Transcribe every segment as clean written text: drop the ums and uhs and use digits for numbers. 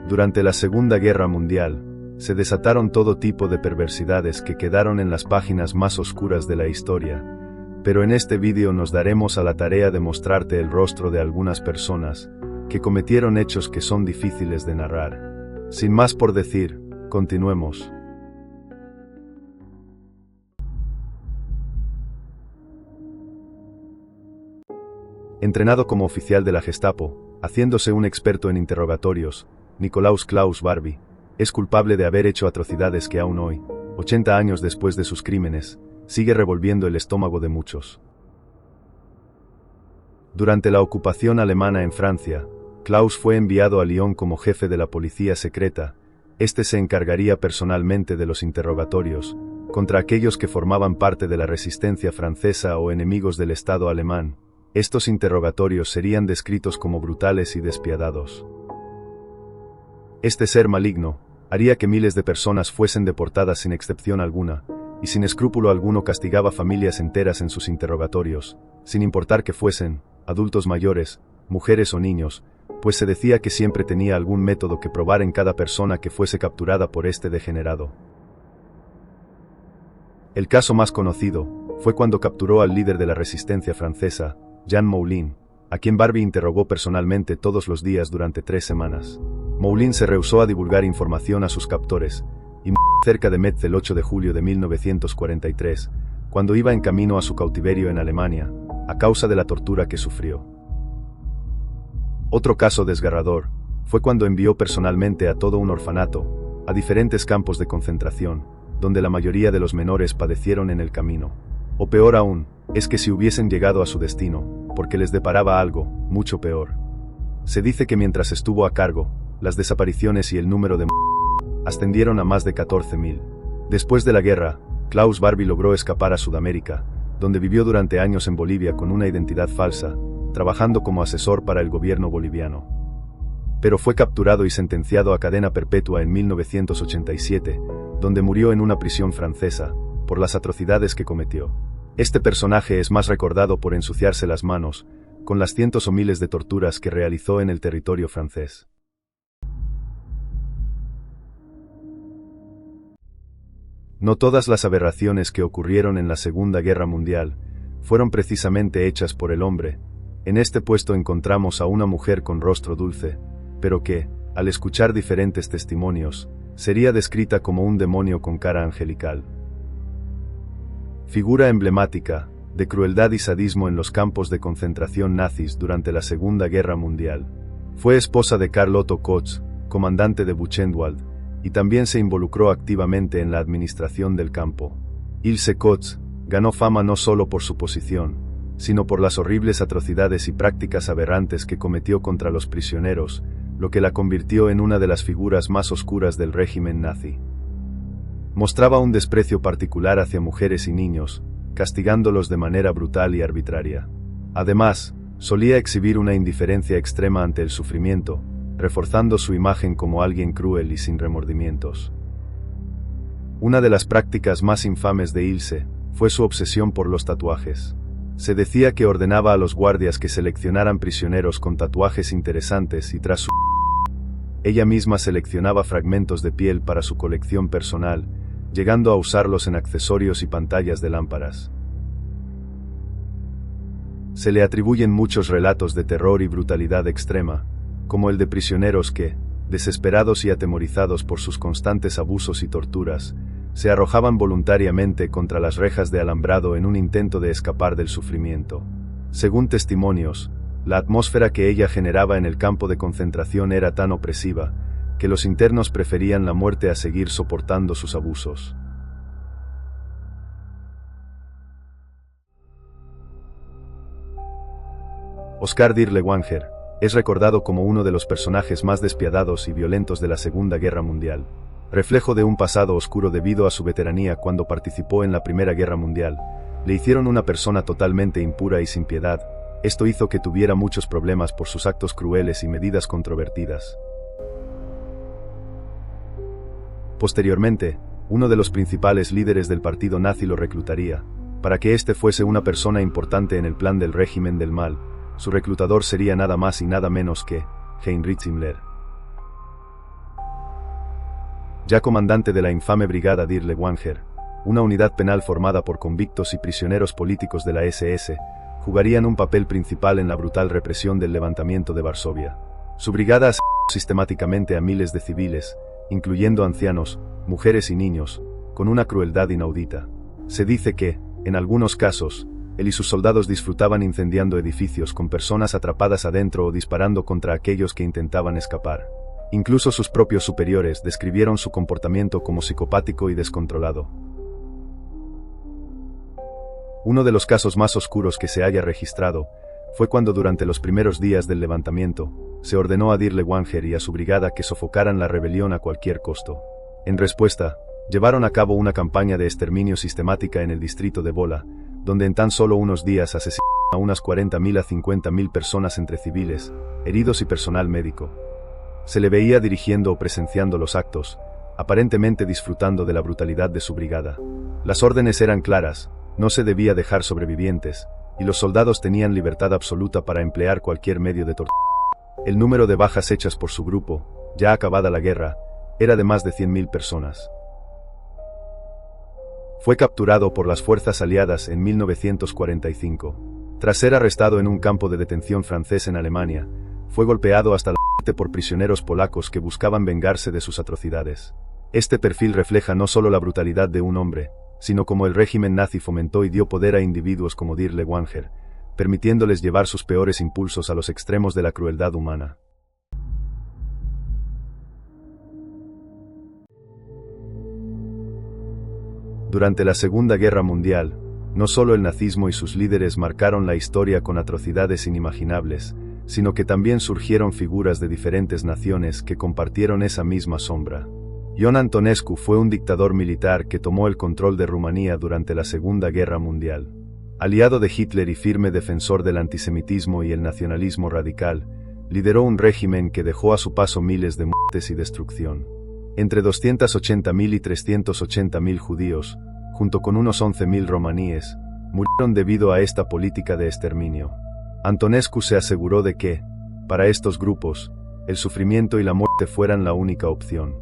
Durante la Segunda Guerra Mundial, se desataron todo tipo de perversidades que quedaron en las páginas más oscuras de la historia, pero en este vídeo nos daremos a la tarea de mostrarte el rostro de algunas personas que cometieron hechos que son difíciles de narrar. Sin más por decir, continuemos. Entrenado como oficial de la Gestapo, haciéndose un experto en interrogatorios, Nikolaus Klaus Barbie es culpable de haber hecho atrocidades que aún hoy, 80 años después de sus crímenes, sigue revolviendo el estómago de muchos. Durante la ocupación alemana en Francia, Klaus fue enviado a Lyon como jefe de la policía secreta. Este se encargaría personalmente de los interrogatorios contra aquellos que formaban parte de la resistencia francesa o enemigos del Estado alemán. Estos interrogatorios serían descritos como brutales y despiadados. Este ser maligno haría que miles de personas fuesen deportadas sin excepción alguna, y sin escrúpulo alguno castigaba familias enteras en sus interrogatorios, sin importar que fuesen adultos mayores, mujeres o niños, pues se decía que siempre tenía algún método que probar en cada persona que fuese capturada por este degenerado. El caso más conocido fue cuando capturó al líder de la resistencia francesa, Jean Moulin, a quien Barbie interrogó personalmente todos los días durante 3 semanas. Moulin se rehusó a divulgar información a sus captores, y cerca de Metz el 8 de julio de 1943, cuando iba en camino a su cautiverio en Alemania, a causa de la tortura que sufrió. Otro caso desgarrador fue cuando envió personalmente a todo un orfanato, a diferentes campos de concentración, donde la mayoría de los menores padecieron en el camino. O peor aún, es que si hubiesen llegado a su destino, porque les deparaba algo mucho peor. Se dice que mientras estuvo a cargo, las desapariciones y el número de ascendieron a más de 14.000. Después de la guerra, Klaus Barbie logró escapar a Sudamérica, donde vivió durante años en Bolivia con una identidad falsa, trabajando como asesor para el gobierno boliviano. Pero fue capturado y sentenciado a cadena perpetua en 1987, donde murió en una prisión francesa, por las atrocidades que cometió. Este personaje es más recordado por ensuciarse las manos, con las cientos o miles de torturas que realizó en el territorio francés. No todas las aberraciones que ocurrieron en la Segunda Guerra Mundial fueron precisamente hechas por el hombre. En este puesto encontramos a una mujer con rostro dulce, pero que, al escuchar diferentes testimonios, sería descrita como un demonio con cara angelical. Figura emblemática de crueldad y sadismo en los campos de concentración nazis durante la Segunda Guerra Mundial. Fue esposa de Karl Otto Kotz, comandante de Buchenwald, y también se involucró activamente en la administración del campo. Ilse Kotz ganó fama no solo por su posición, sino por las horribles atrocidades y prácticas aberrantes que cometió contra los prisioneros, lo que la convirtió en una de las figuras más oscuras del régimen nazi. Mostraba un desprecio particular hacia mujeres y niños, castigándolos de manera brutal y arbitraria. Además, solía exhibir una indiferencia extrema ante el sufrimiento, reforzando su imagen como alguien cruel y sin remordimientos. Una de las prácticas más infames de Ilse fue su obsesión por los tatuajes. Se decía que ordenaba a los guardias que seleccionaran prisioneros con tatuajes interesantes y tras su ella misma seleccionaba fragmentos de piel para su colección personal, llegando a usarlos en accesorios y pantallas de lámparas. Se le atribuyen muchos relatos de terror y brutalidad extrema, como el de prisioneros que, desesperados y atemorizados por sus constantes abusos y torturas, se arrojaban voluntariamente contra las rejas de alambrado en un intento de escapar del sufrimiento. Según testimonios, la atmósfera que ella generaba en el campo de concentración era tan opresiva, que los internos preferían la muerte a seguir soportando sus abusos. Oskar Dirlewanger es recordado como uno de los personajes más despiadados y violentos de la Segunda Guerra Mundial, reflejo de un pasado oscuro debido a su veteranía cuando participó en la Primera Guerra Mundial. Le hicieron una persona totalmente impura y sin piedad. Esto hizo que tuviera muchos problemas por sus actos crueles y medidas controvertidas. Posteriormente, uno de los principales líderes del partido nazi lo reclutaría, para que éste fuese una persona importante en el plan del régimen del mal. Su reclutador sería nada más y nada menos que Heinrich Himmler. Ya comandante de la infame brigada Dir Lewanger, una unidad penal formada por convictos y prisioneros políticos de la SS, jugarían un papel principal en la brutal represión del levantamiento de Varsovia. Su brigada asesinó sistemáticamente a miles de civiles, incluyendo ancianos, mujeres y niños, con una crueldad inaudita. Se dice que, en algunos casos, él y sus soldados disfrutaban incendiando edificios con personas atrapadas adentro o disparando contra aquellos que intentaban escapar. Incluso sus propios superiores describieron su comportamiento como psicopático y descontrolado. Uno de los casos más oscuros que se haya registrado fue cuando durante los primeros días del levantamiento, se ordenó a Dir Lewanger y a su brigada que sofocaran la rebelión a cualquier costo. En respuesta, llevaron a cabo una campaña de exterminio sistemática en el distrito de Wola, donde en tan solo unos días asesinaron a unas 40.000 a 50.000 personas entre civiles, heridos y personal médico. Se le veía dirigiendo o presenciando los actos, aparentemente disfrutando de la brutalidad de su brigada. Las órdenes eran claras, no se debía dejar sobrevivientes, y los soldados tenían libertad absoluta para emplear cualquier medio de tortura. El número de bajas hechas por su grupo, ya acabada la guerra, era de más de 100.000 personas. Fue capturado por las fuerzas aliadas en 1945. Tras ser arrestado en un campo de detención francés en Alemania, fue golpeado hasta la muerte por prisioneros polacos que buscaban vengarse de sus atrocidades. Este perfil refleja no solo la brutalidad de un hombre, sino cómo el régimen nazi fomentó y dio poder a individuos como Dir Lewanger, permitiéndoles llevar sus peores impulsos a los extremos de la crueldad humana. Durante la Segunda Guerra Mundial, no solo el nazismo y sus líderes marcaron la historia con atrocidades inimaginables, sino que también surgieron figuras de diferentes naciones que compartieron esa misma sombra. Ion Antonescu fue un dictador militar que tomó el control de Rumanía durante la Segunda Guerra Mundial. Aliado de Hitler y firme defensor del antisemitismo y el nacionalismo radical, lideró un régimen que dejó a su paso miles de muertes y destrucción. Entre 280.000 y 380.000 judíos, junto con unos 11.000 romaníes, murieron debido a esta política de exterminio. Antonescu se aseguró de que, para estos grupos, el sufrimiento y la muerte fueran la única opción.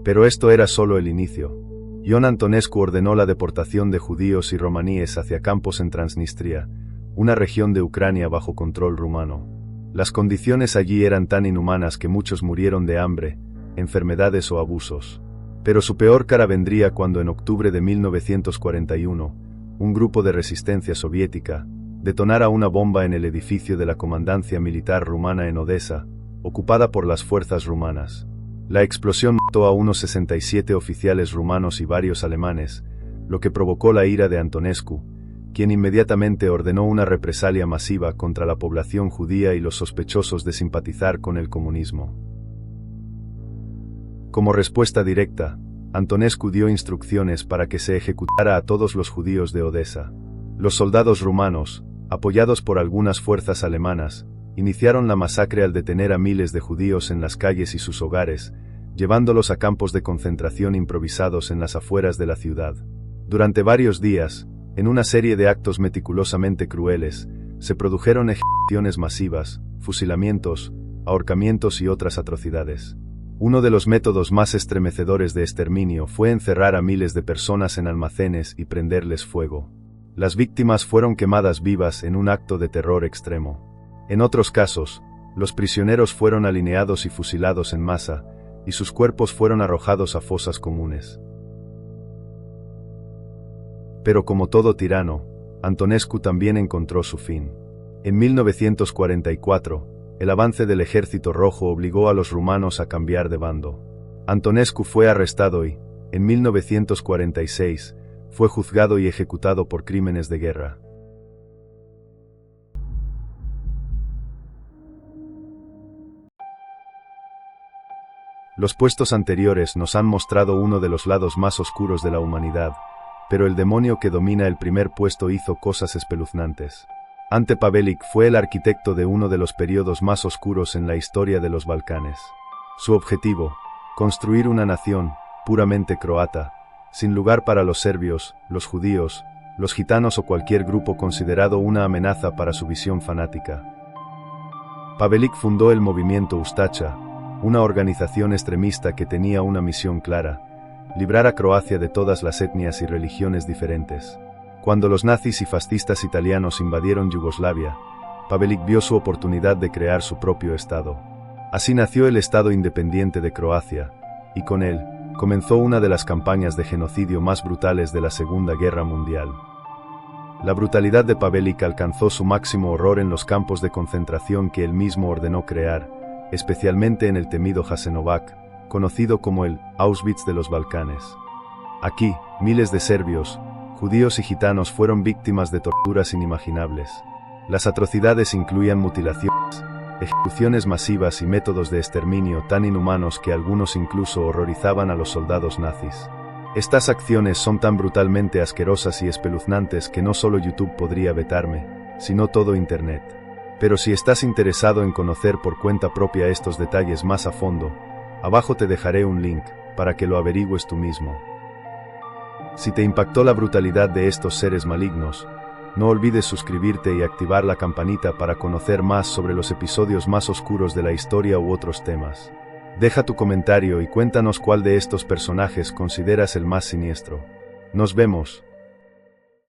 Pero esto era solo el inicio. Ion Antonescu ordenó la deportación de judíos y romaníes hacia campos en Transnistria, una región de Ucrania bajo control rumano. Las condiciones allí eran tan inhumanas que muchos murieron de hambre, enfermedades o abusos. Pero su peor cara vendría cuando en octubre de 1941, un grupo de resistencia soviética detonara una bomba en el edificio de la Comandancia Militar Rumana en Odessa, ocupada por las fuerzas rumanas. La explosión mató a unos 67 oficiales rumanos y varios alemanes, lo que provocó la ira de Antonescu, quien inmediatamente ordenó una represalia masiva contra la población judía y los sospechosos de simpatizar con el comunismo. Como respuesta directa, Antonescu dio instrucciones para que se ejecutara a todos los judíos de Odessa. Los soldados rumanos, apoyados por algunas fuerzas alemanas, iniciaron la masacre al detener a miles de judíos en las calles y sus hogares, llevándolos a campos de concentración improvisados en las afueras de la ciudad. Durante varios días, en una serie de actos meticulosamente crueles, se produjeron ejecuciones masivas, fusilamientos, ahorcamientos y otras atrocidades. Uno de los métodos más estremecedores de exterminio fue encerrar a miles de personas en almacenes y prenderles fuego. Las víctimas fueron quemadas vivas en un acto de terror extremo. En otros casos, los prisioneros fueron alineados y fusilados en masa, y sus cuerpos fueron arrojados a fosas comunes. Pero como todo tirano, Antonescu también encontró su fin. En 1944, el avance del Ejército Rojo obligó a los rumanos a cambiar de bando. Antonescu fue arrestado y, en 1946, fue juzgado y ejecutado por crímenes de guerra. Los puestos anteriores nos han mostrado uno de los lados más oscuros de la humanidad, pero el demonio que domina el primer puesto hizo cosas espeluznantes. Ante Pavelić fue el arquitecto de uno de los periodos más oscuros en la historia de los Balcanes. Su objetivo, construir una nación, puramente croata, sin lugar para los serbios, los judíos, los gitanos o cualquier grupo considerado una amenaza para su visión fanática. Pavelić fundó el movimiento Ustaša, una organización extremista que tenía una misión clara: librar a Croacia de todas las etnias y religiones diferentes. Cuando los nazis y fascistas italianos invadieron Yugoslavia, Pavelić vio su oportunidad de crear su propio Estado. Así nació el Estado independiente de Croacia, y con él, comenzó una de las campañas de genocidio más brutales de la Segunda Guerra Mundial. La brutalidad de Pavelić alcanzó su máximo horror en los campos de concentración que él mismo ordenó crear, especialmente en el temido Jasenovac, conocido como el Auschwitz de los Balcanes. Aquí, miles de serbios, judíos y gitanos fueron víctimas de torturas inimaginables. Las atrocidades incluían mutilaciones, ejecuciones masivas y métodos de exterminio tan inhumanos que algunos incluso horrorizaban a los soldados nazis. Estas acciones son tan brutalmente asquerosas y espeluznantes que no solo YouTube podría vetarme, sino todo Internet. Pero si estás interesado en conocer por cuenta propia estos detalles más a fondo, abajo te dejaré un link, para que lo averigües tú mismo. Si te impactó la brutalidad de estos seres malignos, no olvides suscribirte y activar la campanita para conocer más sobre los episodios más oscuros de la historia u otros temas. Deja tu comentario y cuéntanos cuál de estos personajes consideras el más siniestro. Nos vemos.